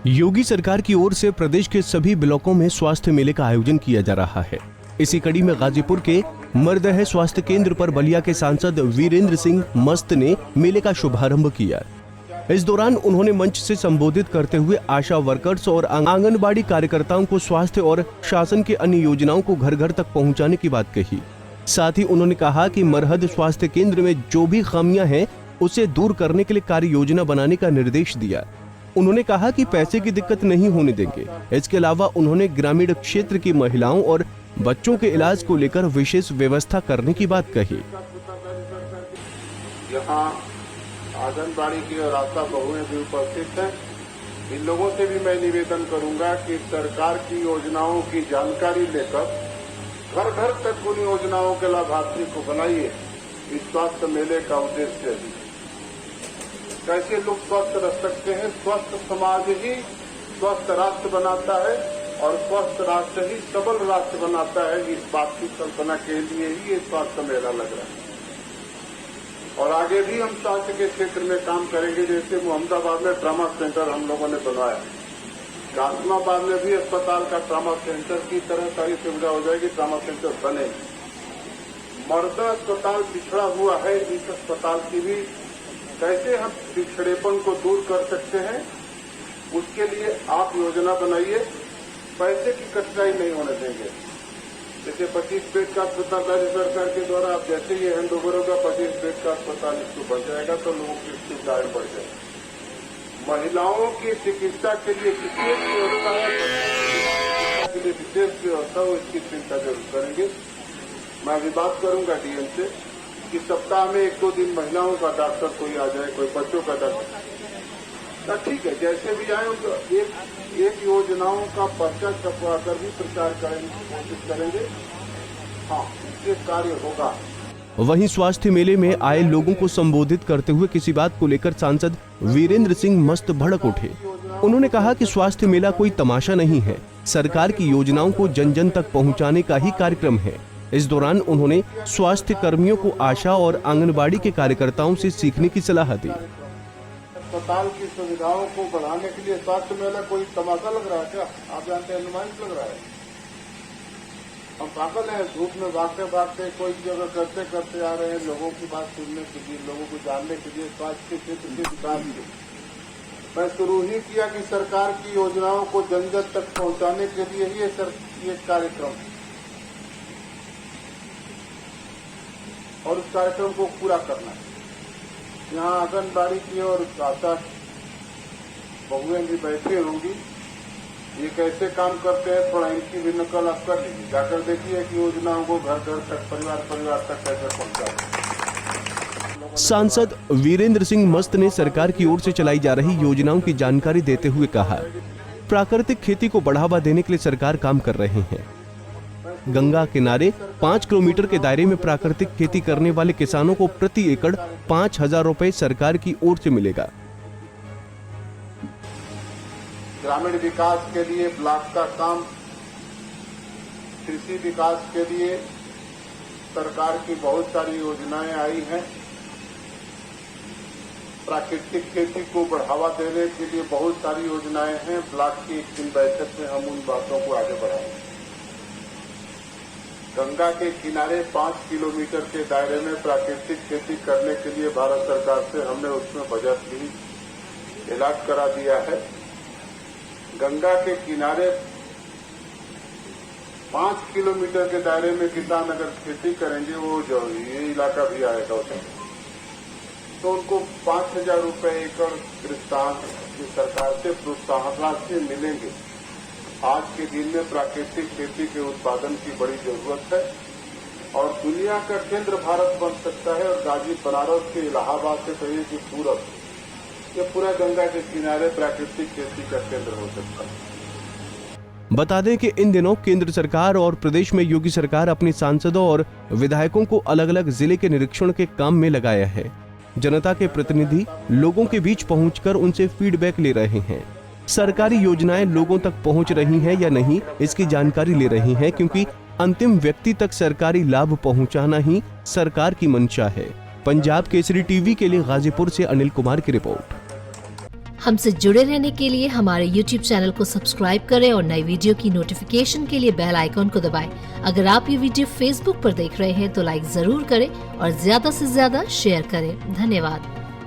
योगी सरकार की ओर से प्रदेश के सभी ब्लॉकों में स्वास्थ्य मेले का आयोजन किया जा रहा है। इसी कड़ी में गाजीपुर के मर्दह स्वास्थ्य केंद्र पर बलिया के सांसद वीरेंद्र सिंह मस्त ने मेले का शुभारंभ किया। इस दौरान उन्होंने मंच से संबोधित करते हुए आशा वर्कर्स और आंगनबाड़ी कार्यकर्ताओं को स्वास्थ्य और शासन के अन्य योजनाओं को घर घर तक पहुंचाने की बात कही। साथ ही उन्होंने कहा कि मरहद स्वास्थ्य केंद्र में जो भी खामियां हैं उसे दूर करने के लिए कार्य योजना बनाने का निर्देश दिया। उन्होंने कहा कि पैसे की दिक्कत नहीं होने देंगे। इसके अलावा उन्होंने ग्रामीण क्षेत्र की महिलाओं और बच्चों के इलाज को लेकर विशेष व्यवस्था करने की बात कही। यहाँ आंगनबाड़ी की और आशा बहुएं भी उपस्थित हैं। इन लोगों से भी मैं निवेदन करूंगा कि सरकार की योजनाओं की जानकारी लेकर घर घर तक उन योजनाओं के लाभार्थी को बनाइए। इस स्वास्थ्य मेले का उद्देश्य है कैसे लोग स्वस्थ रह सकते हैं। स्वस्थ समाज ही स्वस्थ राष्ट्र बनाता है और स्वस्थ राष्ट्र ही सबल राष्ट्र बनाता है। इस बात की कल्पना के लिए ही ये स्वास्थ्य मेला लग रहा है और आगे भी हम स्वास्थ्य के क्षेत्र में काम करेंगे। जैसे मोहम्मदाबाद में ट्रामा सेंटर हम लोगों ने बनवाया, गाजियाबाद में भी अस्पताल का ट्रामा सेंटर की तरह सारी सुविधा हो जाएगी, ट्रामा सेंटर बनेगी। मर्दा अस्पताल पिछड़ा हुआ है, इस अस्पताल की भी कैसे हम पिछड़ेपन को दूर कर सकते हैं, उसके लिए आप योजना बनाइए। पैसे की कठिनाई नहीं होने देंगे। जैसे 25 बेड का अस्पताल राज्य सरकार के द्वारा आप जैसे ये हैंड ओवर होगा 25 बेड का अस्पताल इसको बन जाएगा तो लोगों की सुविधाएं बढ़ जाएगी। महिलाओं की चिकित्सा के लिए विशेष व्यवस्था है, के लिए विशेष व्यवस्था हो, इसकी चिंता जरूर करेंगे। मैं अभी बात करूंगा डीएम से कि सप्ताह में 1-2 दिन महिलाओं का डॉक्टर कोई आ जाए, कोई बच्चों का डॉक्टर। ठीक है, जैसे भी आए तो एक योजनाओं का पर्चा छपवा कर भी प्रचार करने की कोशिश करेंगे। हाँ, इससे कार्य होगा। वहीं स्वास्थ्य मेले में आए लोगों को संबोधित करते हुए किसी बात को लेकर सांसद वीरेंद्र सिंह मस्त भड़क उठे। उन्होंने कहा कि स्वास्थ्य मेला कोई तमाशा नहीं है, सरकार की योजनाओं को जन जन तक पहुंचाने का ही कार्यक्रम है। इस दौरान उन्होंने स्वास्थ्य कर्मियों को आशा और आंगनबाड़ी के कार्यकर्ताओं से सीखने की सलाह दी। अस्पताल की सुविधाओं को बढ़ाने के लिए स्वास्थ्य मेला कोई तमाशा लग रहा है क्या? आप जानते हैं, नुमाइश लग रहा है। हम पागल हैं, धूप में भागते भागते कोई जगह करते करते आ रहे हैं लोगों की बात सुनने के लिए, लोगों को जानने के लिए, स्वास्थ्य के क्षेत्र के विकास के। मैं शुरू ही किया कि सरकार की योजनाओं को जन जन तक पहुंचाने के लिए ही ये कार्यक्रम और उस कार्यक्रम को पूरा करना है। यहाँ आंगनबाड़ी की और आशा बहुएं भी बैठी होंगी, ये कैसे काम करते हैं थोड़ा इनकी भी नकल आप कर लीजिए, जाकर देखिए कि योजनाओं को घर घर तक परिवार तक कैसे पहुंचा। सांसद वीरेंद्र सिंह मस्त ने सरकार की ओर से चलाई जा रही योजनाओं की जानकारी देते हुए कहा, प्राकृतिक खेती को बढ़ावा देने के लिए सरकार काम कर रहे हैं। गंगा किनारे 5 किलोमीटर के दायरे में प्राकृतिक खेती करने वाले किसानों को प्रति एकड़ 5,000 रुपए सरकार की ओर से मिलेगा। ग्रामीण विकास के लिए ब्लॉक का काम, कृषि विकास के लिए सरकार की बहुत सारी योजनाएं आई हैं। प्राकृतिक खेती को बढ़ावा देने के लिए बहुत सारी योजनाएं हैं। ब्लॉक की एक दिन बैठक में हम उन बातों को आगे बढ़ाएंगे। गंगा के किनारे 5 किलोमीटर के दायरे में प्राकृतिक खेती करने के लिए भारत सरकार से हमने उसमें बजट भी अलॉट करा दिया है। गंगा के किनारे 5 किलोमीटर के दायरे में किसान अगर खेती करेंगे, वो जो ये इलाका भी आएगा उसमें, तो उनको 5,000 रुपए एकड़ सरकार से प्रोत्साहन राशि मिलेंगे। आज के दिन में प्राकृतिक खेती के उत्पादन की बड़ी जरूरत है और दुनिया का केंद्र भारत बन सकता है। और बनारस के इलाहाबाद से कहिए कि सूरत, ये पूरा गंगा के किनारे प्राकृतिक खेती का केंद्र हो सकता है। बता दें कि इन दिनों केंद्र सरकार और प्रदेश में योगी सरकार अपने सांसदों और विधायकों को अलग अलग जिले के निरीक्षण के काम में लगाया है। जनता के प्रतिनिधि लोगों के बीच पहुंचकर उनसे फीडबैक ले रहे हैं। सरकारी योजनाएं लोगों तक पहुंच रही हैं या नहीं, इसकी जानकारी ले रही हैं, क्योंकि अंतिम व्यक्ति तक सरकारी लाभ पहुंचाना ही सरकार की मंशा है। पंजाब केसरी टीवी के लिए गाजीपुर से अनिल कुमार की रिपोर्ट। हमसे जुड़े रहने के लिए हमारे YouTube चैनल को सब्सक्राइब करें और नई वीडियो की नोटिफिकेशन के लिए बेल आइकॉन को दबाएं। अगर आप ये वीडियो Facebook पर देख रहे हैं तो लाइक जरूर करें और ज्यादा से ज्यादा शेयर करें। धन्यवाद।